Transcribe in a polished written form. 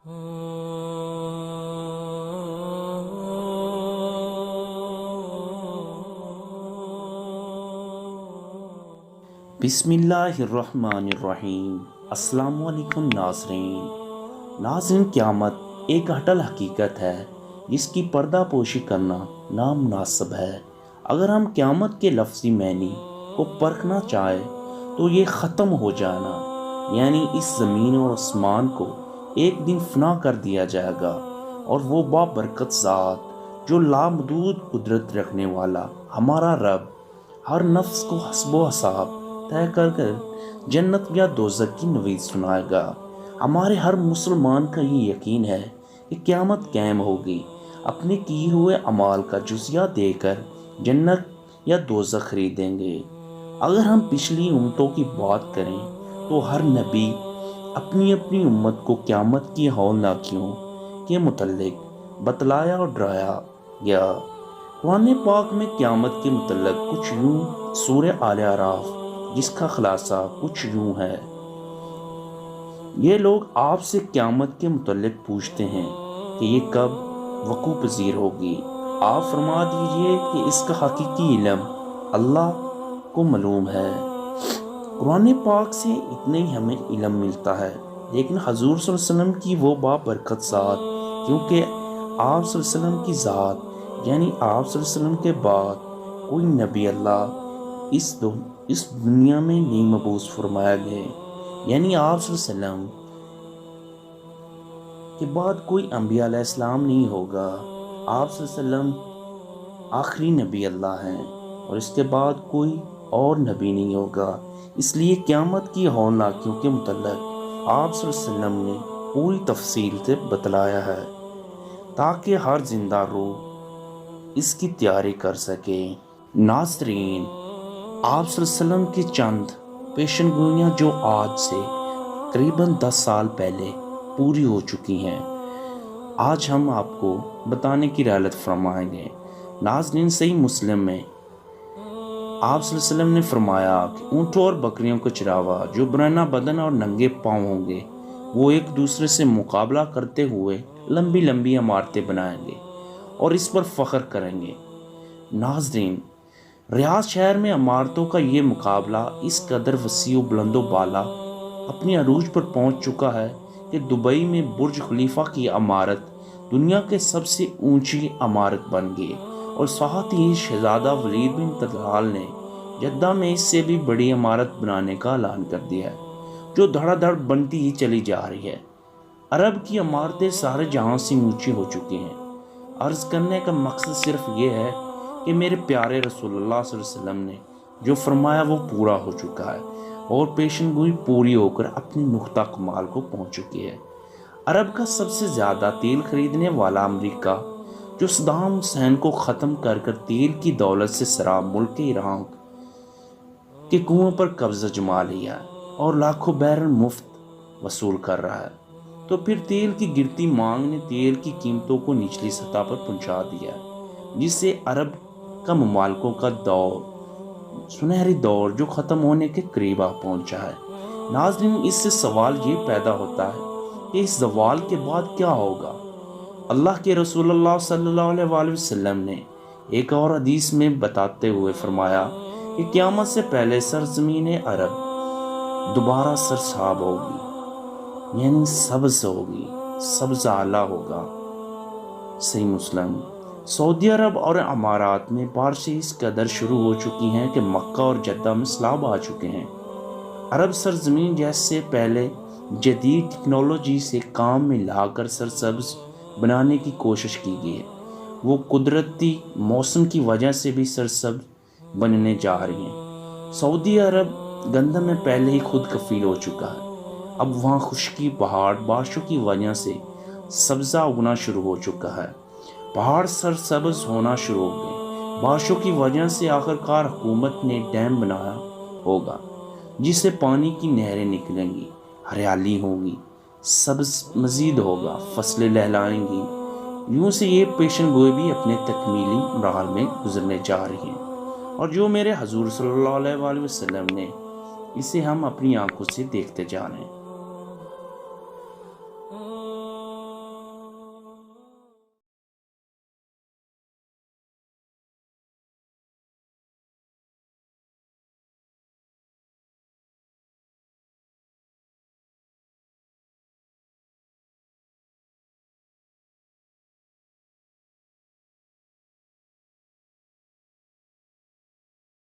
بسم اللہ الرحمن الرحیم۔ السلام علیکم ناظرین، قیامت ایک اٹل حقیقت ہے جس کی پردہ پوشی کرنا نامناسب ہے۔ اگر ہم قیامت کے لفظی معنی کو پرکھنا چاہیں تو یہ ختم ہو جانا، یعنی اس زمین اور آسمان کو ایک دن فنا کر دیا جائے گا، اور وہ بابرکت ذات جو لامحدود قدرت رکھنے والا ہمارا رب ہر نفس کو حسب و حساب طے کر جنت یا دوزخ کی نوید سنائے گا۔ ہمارے ہر مسلمان کا یہ یقین ہے کہ قیامت قائم ہوگی۔ اپنے کیے ہوئے اعمال کا جزیہ دے کر جنت یا دوزخ خریدیں گے۔ اگر ہم پچھلی امتوں کی بات کریں تو ہر نبی اپنی اپنی امت کو قیامت کی ہولناکیوں کے متعلق بتلایا اور ڈرایا گیا۔ قرآن پاک میں قیامت کے متعلق کچھ یوں سورہ آل اعراف، جس کا خلاصہ کچھ یوں ہے: یہ لوگ آپ سے قیامت کے متعلق پوچھتے ہیں کہ یہ کب وقوع پذیر ہوگی۔ آپ فرما دیجئے کہ اس کا حقیقی علم اللہ کو معلوم ہے۔ قرآن پاک سے اتنا ہی ہمیں علم ملتا ہے، لیکن حضور صلی اللہ علیہ وسلم کی وہ بابرکت ذات، کیونکہ آپ صلی اللہ علیہ وسلم کی ذات، یعنی آپ صلی اللہ علیہ وسلم کے بعد کوئی نبی اللہ اس دنیا میں نہیں مبعوث فرمایا گئے، یعنی آپ صلی اللہ علیہ وسلم کے بعد کوئی انبیاء علیہ السلام نہیں ہوگا۔ آپ صلی اللہ علیہ وسلم آخری نبی اللہ ہیں، اور اس کے بعد کوئی اور نبی نہیں ہوگا۔ اس لیے قیامت کی ہولناکیوں کے متعلق آپ صلی اللہ علیہ وسلم نے پوری تفصیل سے بتلایا ہے، تاکہ ہر زندہ روح اس کی تیاری کر سکے۔ ناظرین، آپ صلی اللہ علیہ وسلم کی چند پیشن گوئیاں جو آج سے قریباً 10 سال پہلے پوری ہو چکی ہیں، آج ہم آپ کو بتانے کی رعایت فرمائیں گے۔ ناظرین، صحیح مسلم میں آپ صلی اللہ علیہ وسلم نے فرمایا کہ اونٹوں اور بکریوں کا چراوا جو برہنہ بدن اور ننگے پاؤں ہوں گے، وہ ایک دوسرے سے مقابلہ کرتے ہوئے لمبی لمبی عمارتیں بنائیں گے اور اس پر فخر کریں گے۔ ناظرین، ریاض شہر میں عمارتوں کا یہ مقابلہ اس قدر وسیع و بلند و بالا اپنی عروج پر پہنچ چکا ہے کہ دبئی میں برج خلیفہ کی عمارت دنیا کے سب سے اونچی عمارت بن گئی، اور ساتھ ہی شہزادہ ولید بن طلال نے جدہ میں اس سے بھی بڑی عمارت بنانے کا اعلان کر دیا ہے، جو دھڑا دھڑ بنتی ہی چلی جا رہی ہے۔ عرب کی عمارتیں سارے جہاں سے اونچی ہو چکی ہیں۔ عرض کرنے کا مقصد صرف یہ ہے کہ میرے پیارے رسول اللہ صلی اللہ علیہ وسلم نے جو فرمایا وہ پورا ہو چکا ہے، اور پیشن گوئی پوری ہو کر اپنی نقطہ کمال کو پہنچ چکی ہے۔ عرب کا سب سے زیادہ تیل خریدنے والا امریکہ، جو صدام حسین کو ختم کر کر تیل کی دولت سے سراب ملک ایران کے کنووں پر قبضہ جما لیا ہے اور لاکھوں بیرل مفت وصول کر رہا ہے، تو پھر تیل کی گرتی مانگ نے تیل کی قیمتوں کو نچلی سطح پر پہنچا دیا ہے، جس سے عرب کا ممالکوں کا سنہری دور جو ختم ہونے کے قریب آ پہنچا ہے۔ ناظرین، اس سے سوال یہ پیدا ہوتا ہے کہ اس زوال کے بعد کیا ہوگا؟ اللہ کے رسول اللہ صلی اللہ علیہ وآلہ وسلم نے ایک اور حدیث میں بتاتے ہوئے فرمایا کہ قیامت سے پہلے سرزمین عرب دوبارہ سرساب ہوگی، یعنی سبز ہوگی، سبز اعلیٰ ہوگا۔ صحیح مسلم۔ سعودی عرب اور امارات میں بارشیں اس قدر شروع ہو چکی ہیں کہ مکہ اور جدہ میں سیلاب آ چکے ہیں۔ عرب سرزمین جیسے پہلے جدید ٹیکنالوجی سے کام میں لا کر سرسبز بنانے کی کوشش کی گئی ہے، وہ قدرتی موسم کی وجہ سے بھی سرسبز بننے جا رہی ہیں۔ سعودی عرب گندم میں پہلے ہی خود کفیل ہو چکا ہے، اب وہاں خشکی، پہاڑ بارشوں کی وجہ سے سبزہ اگنا شروع ہو چکا ہے، پہاڑ سرسبز ہونا شروع ہو گئے۔ بارشوں کی وجہ سے آخرکار حکومت نے ڈیم بنایا ہوگا جس سے پانی کی نہریں نکلیں گی، ہریالی ہوگی، سبز مزید ہوگا، فصلیں لہلائیں گی۔ یوں سے یہ پیشن گوئی بھی اپنے تکمیلی مراحل میں گزرنے جا رہی ہیں، اور جو میرے حضور صلی اللہ علیہ وآلہ وسلم نے، اسے ہم اپنی آنکھوں سے دیکھتے جا رہے ہیں۔